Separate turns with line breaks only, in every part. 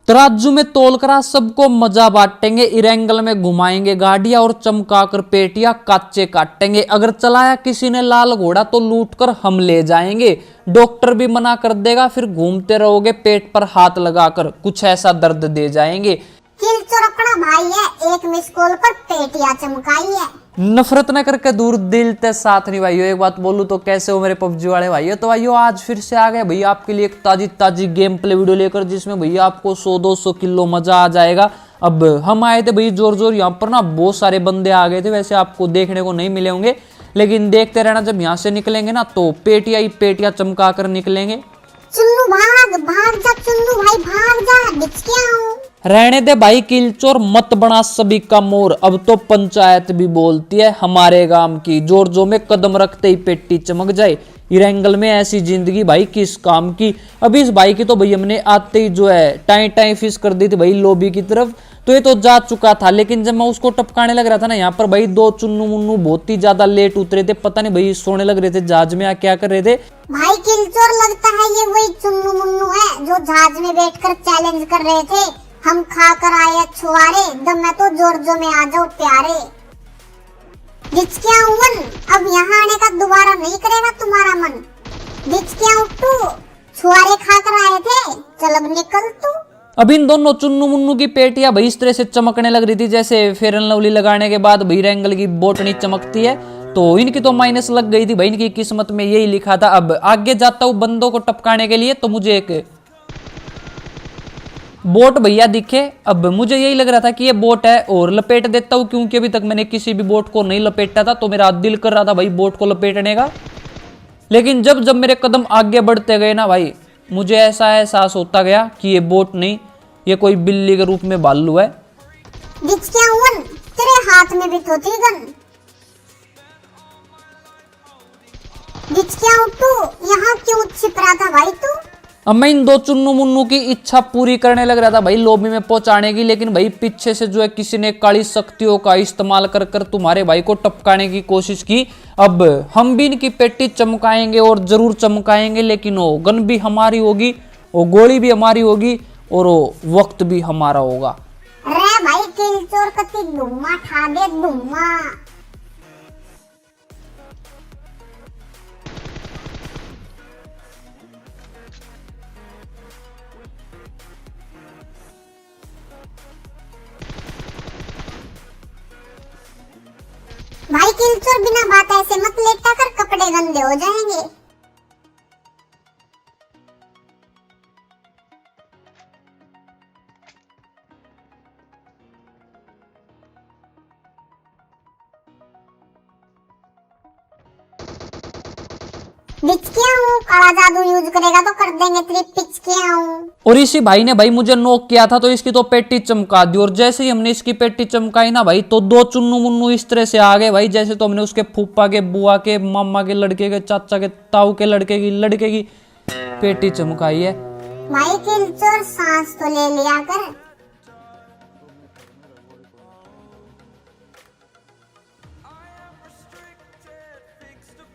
तराजू में तोलकर सबको मजा बांटेंगे, इरेंगल में घुमाएंगे गाड़ियां और चमकाकर पेटियां काचे काटेंगे। अगर चलाया किसी ने लाल घोड़ा तो लूटकर हम ले जाएंगे। डॉक्टर भी मना कर देगा, फिर घूमते रहोगे पेट पर हाथ लगाकर, कुछ ऐसा दर्द दे जाएंगे।
किलचोर अपना भाई है, एक मिस कॉल पर पेटियां चमकाई है।
नफरत न करके दूर दिल ते साथ नहीं भाइयों। एक बात बोलूं तो कैसे हो मेरे पबजी वाले भाइयों। तो भाइयों आज फिर से आ गए भैया आपके लिए एक ताजी ताजी गेम प्ले वीडियो लेकर, जिसमें भैया आपको 100-200 किलो मजा आ जाएगा। अब हम आए थे भैया जोर जोर, यहाँ पर ना बहुत सारे बंदे आ गए थे। वैसे आपको देखने को नहीं मिले होंगे, लेकिन देखते रहना, जब यहाँ से निकलेंगे ना तो पेटियां ही पेटियां चमका कर निकलेंगे।
चुन्नू भाग भाग जा, चुन्नू भाई भाग जा, बिचकिया हूँ।
रहने दे भाई किलचोर, मत बना सभी का मोर। अब तो पंचायत भी बोलती है हमारे गांव की, जोर जोर में कदम रखते ही पेटी चमक जाए। इरेंगल में ऐसी जिंदगी भाई किस काम की। अभी इस भाई की तो भाई हमने आते ही जो है टाई टाई फिश कर दी थी भाई लॉबी की तरफ, तो ये तो जा चुका था। लेकिन जब मैं उसको टपकाने लग रहा था ना, यहाँ पर भाई दो चुन्नू मुन्नू बहुत ही ज्यादा लेट उतरे थे। पता नहीं भाई सोने लग रहे थे जहाज में, क्या कर रहे थे।
भाई किलचोर लगता है ये वही चुन्नू मुन्नू है जो जहाज में बैठकर चैलेंज कर रहे थे, हम खा कर आए छुआरे, दम में तो जोर जो में आ जाओ प्यारे। बिचकिया उवन, अब यहाँ आने का दोबारा नहीं करेगा तुम्हारा मन। बिचकिया उट्टू, छुआरे खा कर आए थे, चल अब निकल तू।
अब इन दोनों चुन्नू मुन्नू की पेटियां भाई इस तरह से चमकने लग रही थी जैसे फेयर एंड लवली लगाने के बाद भाई रेंगल की बोटनी चमकती है। तो इनकी तो माइनस लग गई थी भाई, इनकी किस्मत में यही लिखा था। अब आगे जाता हूँ बंदों को टपकाने के लिए, तो मुझे एक बोट भैया दिखे। अब मुझे यही लग रहा था कि ये बोट है और लपेट देता हूँ, क्योंकि अभी तक मैंने किसी भी बोट को नहीं लपेटा था, तो मेरा दिल कर रहा था भाई बोट को लपेटने का। लेकिन जब जब मेरे कदम आगे बढ़ते गए ना भाई, मुझे ऐसा एहसास होता गया कि ये बोट नहीं, ये कोई बिल्ली के रूप में भालू है।
बिचकिया उवन, तेरे हाथ में भी तो थी गन। बिचकिया उट्टू, यहाँ क्यों छिप रहा था भाई तू?
अब मैं इन दो चुन्नू मुन्नू की इच्छा पूरी करने लग रहा था भाई लॉबी में पहुंचाने की, लेकिन भाई पीछे से जो है किसी ने काली शक्तियों का इस्तेमाल कर कर तुम्हारे भाई को टपकाने की कोशिश की। अब हम भी इनकी पेटी चमकाएंगे और जरूर चमकाएंगे, लेकिन वो गन भी हमारी होगी, वो गोली भी हमारी होगी और वो वक्त भी हमारा होगा।
अरे भाई किलचोर कति धुम्मा ठा दे धुम्मा। भाई किलचोर बिना बात ऐसे मत लेटा कर, कपड़े गंदे हो जाएंगे। बिचकिया हूँ, काला जादू यूज करेगा तो कर देंगे तेरी पिचकिया हूँ।
और इसी भाई ने भाई मुझे नॉक किया था, तो इसकी तो पेटी चमका दी। और जैसे ही हमने इसकी पेटी चमकाई ना भाई, तो दो चुन्नू मुन्नू इस तरह से आ गए भाई, जैसे तो हमने उसके फूफा के, बुआ के, मामा के लड़के के, चाचा के, ताऊ के लड़के की पेटी चमकाई है।
भाई किलचोर सांस तो ले लिया कर।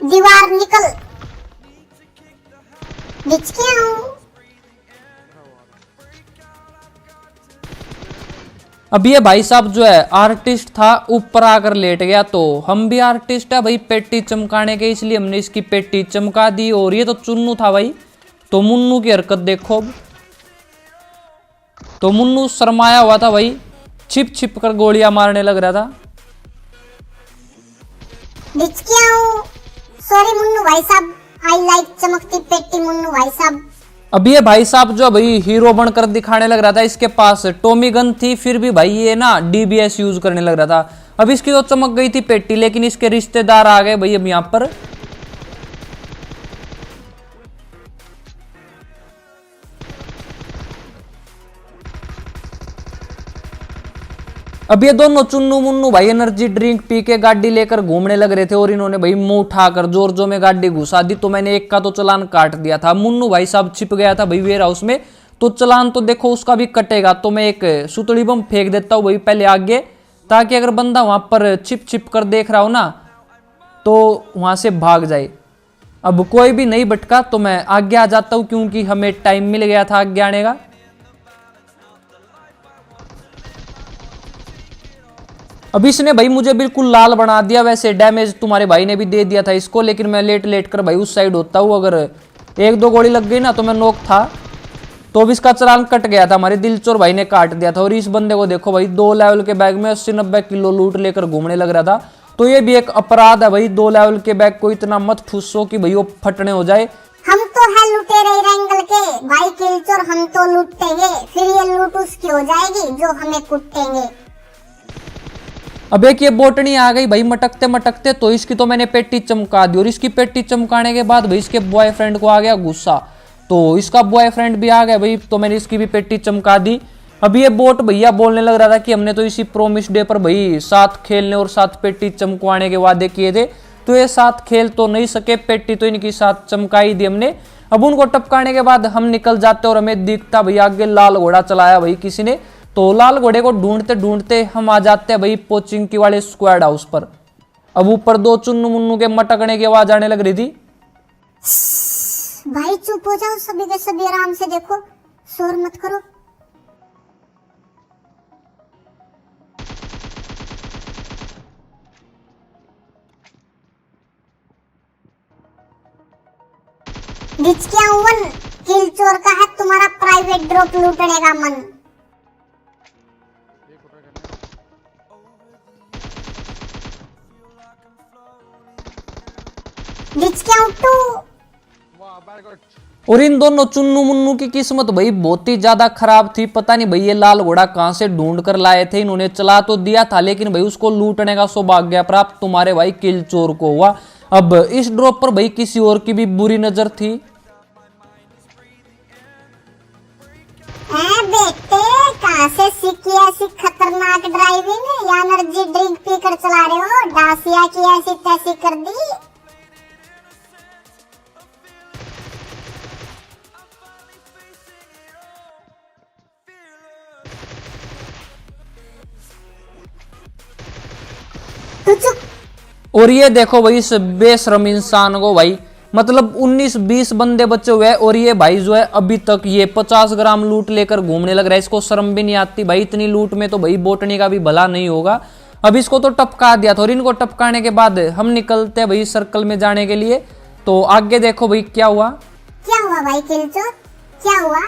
दीवार निकल। बिचकिया हूँ।
अब ये भाई साहब जो है आर्टिस्ट था, ऊपर आकर लेट गया, तो हम भी आर्टिस्ट है भाई पेटी चमकाने के, इसलिए हमने इसकी पेटी चमका दी। और ये तो चुन्नू था भाई, तो मुन्नू की हरकत देखो। अब तो मुन्नू शर्माया हुआ था भाई, छिप छिप कर गोलियां मारने लग रहा था।
बिचकिया हूँ, सॉरी मुन्नू भाई साहब, आई लाइक चमकती पेटी मुन्नू भाई साहब।
अब ये भाई साहब जो भाई हीरो बनकर दिखाने लग रहा था, इसके पास टॉमी गन थी, फिर भी भाई ये ना डीबीएस यूज करने लग रहा था। अब इसकी तो चमक गई थी पेटी, लेकिन इसके रिश्तेदार आ गए भाई अब यहाँ पर। अब ये दोनों चुन्नू मुन्नू भाई एनर्जी ड्रिंक पी के गाड़ी लेकर घूमने लग रहे थे, और इन्होंने भाई मुंह उठाकर जोर जोर में गाड़ी घुसा दी। तो मैंने एक का तो चलान काट दिया था। मुन्नू भाई साहब छिप गया था भाई वेयर हाउस में, तो चलान तो देखो उसका भी कटेगा। तो मैं एक सुतड़ी बम फेंक देता हूँ भाई पहले आगे, ताकि अगर बंदा वहां पर छिप छिप कर देख रहा हो ना, तो वहां से भाग जाए। अब कोई भी नहीं भटका तो मैं आगे आ जाता हूँ, क्योंकि हमें टाइम मिल गया था आगे आने का। अब इसने भाई मुझे बिल्कुल लाल बना दिया। वैसे डैमेज तुम्हारे भाई ने भी दे दिया था इसको, लेकिन मैं लेट लेट कर भाई उस साइड होता हूँ। अगर एक दो गोली लग गई ना तो मैं नॉक था, तो अब इसका चालान कट गया था। हमारे दिलचोर भाई ने काट दिया था। और इस बंदे को देखो भाई, 2 लेवल के बैग में 80-90 किलो लूट लेकर घूमने लग रहा था। तो ये भी एक अपराध है भाई, 2 लेवल के बैग को इतना मत ठूसो कि भाई वो फटने हो जाए।
हम तो है लुटेरे रैंगल के भाई किलचोर, हम तो लूटेंगे, फिर ये लूट उसकी हो जाएगी जो हमें कुटेंगे।
अब एक ये बोटनी आ गई भाई मटकते मटकते, तो इसकी तो मैंने पेटी चमका दी। और इसकी पेटी चमकाने के बाद भाई इसके बॉयफ्रेंड को आ गया गुस्सा, तो इसका बॉयफ्रेंड भी आ गया भाई, तो मैंने इसकी भी पेटी चमका दी। अब ये बोट भैया बोलने लग रहा था कि हमने तो इसी प्रोमिस डे पर भाई साथ खेलने और साथ पेटी चमकवाने के वादे किए थे, तो ये साथ खेल तो नहीं सके, पेटी तो इनकी साथ चमकाई दी हमने। अब उनको टपकाने के बाद हम निकल जाते और हमें दिखता भैया आगे लाल घोड़ा चलाया भाई किसी ने। तो लाल घोड़े को ढूंढते ढूंढते हम आ जाते हैं भाई पोचिंग की वाले स्क्वाड हाउस पर। अब ऊपर 2 चुन्नू मुन्नू के मटकने की आवाज आने लग रही थी।
भाई चुप हो जाओ, सभी के सभी आराम से देखो, शोर मत करो। किलचोर का है तुम्हारा प्राइवेट ड्रॉप लूटने का मन।
और इन दोनों चुन्नू मुन्नू की किस्मत भाई बहुत ही ज्यादा खराब थी। पता नहीं भाई ये लाल घोड़ा कहां से ढूंढ कर लाए थे। इन्होंने चला तो दिया था, लेकिन भाई उसको लूटने का सौभाग्य प्राप्त तुम्हारे भाई किलचोर को हुआ। अब इस ड्रॉप पर भाई किसी और की भी बुरी नजर थी।
बेटे कहां से सीखी ऐसी खतरनाक ड्राइविंग, या एनर्जी ड्रिंक पीकर चला रहे हो? डासिया की ऐसी तैसी कर दी।
और ये देखो भाई इस बेशरम इंसान को भाई, मतलब 19-20 बंदे बचे हुए हैं और ये भाई जो है अभी तक ये 50 ग्राम लूट लेकर घूमने लग रहा है। इसको शर्म भी नहीं आती भाई, इतनी लूट में तो भाई बोटनी का भी भला नहीं होगा। अब इसको तो टपका दिया था, और इनको टपकाने के बाद हम निकलते हैं भाई सर्कल में जाने के लिए। तो आगे देखो भाई क्या हुआ
भाई किलचोर, क्या हुआ?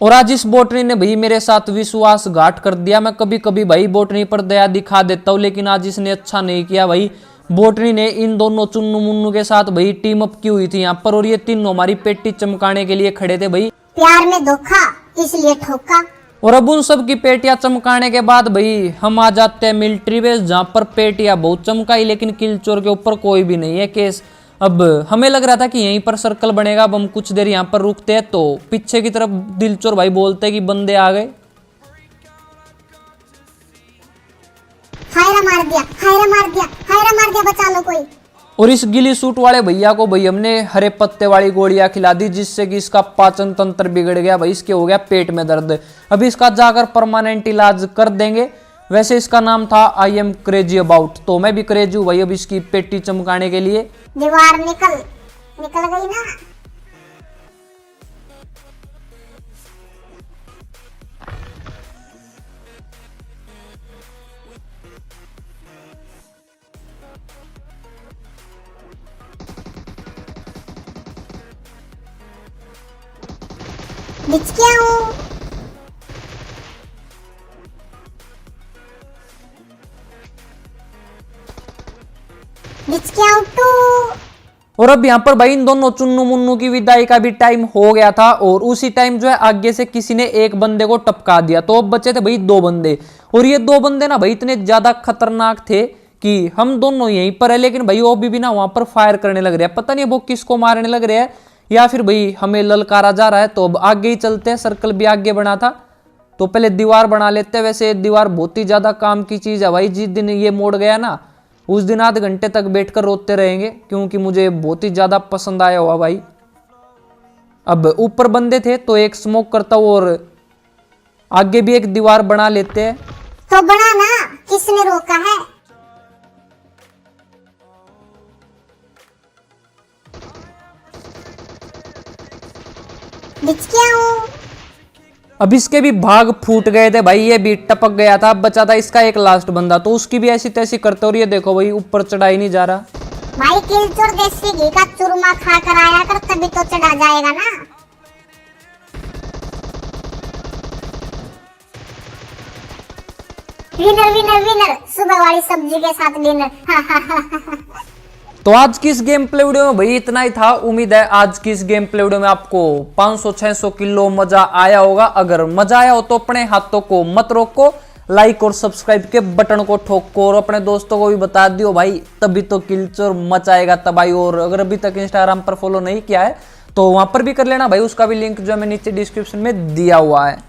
और आज इस बोटनी ने भाई मेरे साथ विश्वासघात कर दिया। मैं कभी कभी भाई बोटनी पर दया दिखा देता हूँ, लेकिन आज इसने अच्छा नहीं किया भाई। बोटनी ने इन दोनों चुन्नू मुन्नू के साथ भाई टीम अप की हुई थी यहाँ पर, और ये तीनों हमारी पेटी चमकाने के लिए खड़े थे भाई।
प्यार में धोखा इसलिए ठोका।
और अब उन सब की पेटियां चमकाने के बाद भाई हम आ जाते हैं मिलिट्री बेस, जहाँ पर पेटियां बहुत चमकाई, लेकिन किलचोर के ऊपर कोई भी नहीं है केस। अब हमें लग रहा था कि यहीं पर सर्कल बनेगा। अब हम कुछ देर यहाँ पर रुकते हैं, तो पीछे की तरफ दिलचोर भाई बोलते हैं कि बंदे आ गए।
हायरा मार दिया, हायरा मार दिया, हायरा मार दिया, बचा लो कोई।
और इस गिली सूट वाले भैया को भाई हमने हरे पत्ते वाली गोलियां खिला दी, जिससे कि इसका पाचन तंत्र बिगड़ गया भाई, इसके हो गया पेट में दर्द। अभी इसका जाकर परमानेंट इलाज कर देंगे। वैसे इसका नाम था आई एम क्रेजी अबाउट, तो मैं भी क्रेजी हूँ भाई अब इसकी पेटी चमकाने के लिए।
दीवार निकल गई ना। बिच गया हूँ।
और अब यहाँ पर भाई इन दोनों चुन्नू मुन्नू की विदाई का भी टाइम हो गया था, और उसी टाइम जो है आगे से किसी ने एक बंदे को टपका दिया। तो अब बचे थे भाई 2 बंदे, और ये 2 बंदे ना भाई इतने ज्यादा खतरनाक थे कि हम दोनों यहीं पर है, लेकिन भाई वो भी ना वहां पर फायर करने लग रहे हैं। पता नहीं वो किसको मारने लग रहे हैं, या फिर भाई हमें ललकारा जा रहा है। तो अब आगे ही चलते हैं, सर्कल भी आगे बना था, तो पहले दीवार बना लेते हैं। वैसे दीवार बहुत ही ज्यादा काम की चीज है भाई, जिस दिन ये मोड़ गया ना उस दिन आधे घंटे तक बैठकर रोते रहेंगे, क्योंकि मुझे बहुत ही ज्यादा पसंद आया हुआ भाई। अब ऊपर बंदे थे तो एक स्मोक करता हूँ, और आगे भी एक दीवार बना लेते हैं।
तो बना ना, किसने रोका है? बिचकिया हूँ।
अब इसके भी भाग फूट गए थे भाई, ये भी टपक गया था। अब बचा था इसका एक लास्ट बंदा, तो उसकी भी ऐसी तैसी करते। और ये देखो भाई ऊपर चढ़ा ही नहीं जा रहा।
भाई किल चोर देसी घी का चूरमा खा कर आया कर, तभी तो चढ़ा जाएगा ना। विनर विनर विनर, सुबह वाली सब्जी के साथ डिनर।
तो आज की इस गेम प्ले वीडियो में भाई इतना ही था। उम्मीद है आज की इस गेम प्ले वीडियो में आपको 500-600 किलो मजा आया होगा। अगर मजा आया हो तो अपने हाथों को मत रोको, लाइक और सब्सक्राइब के बटन को ठोको और अपने दोस्तों को भी बता दियो भाई, तभी तो किल चोर मचाएगा तबाही। और अगर अभी तक इंस्टाग्राम पर फॉलो नहीं किया है तो वहां पर भी कर लेना भाई, उसका भी लिंक जो है मैं नीचे डिस्क्रिप्शन में दिया हुआ है।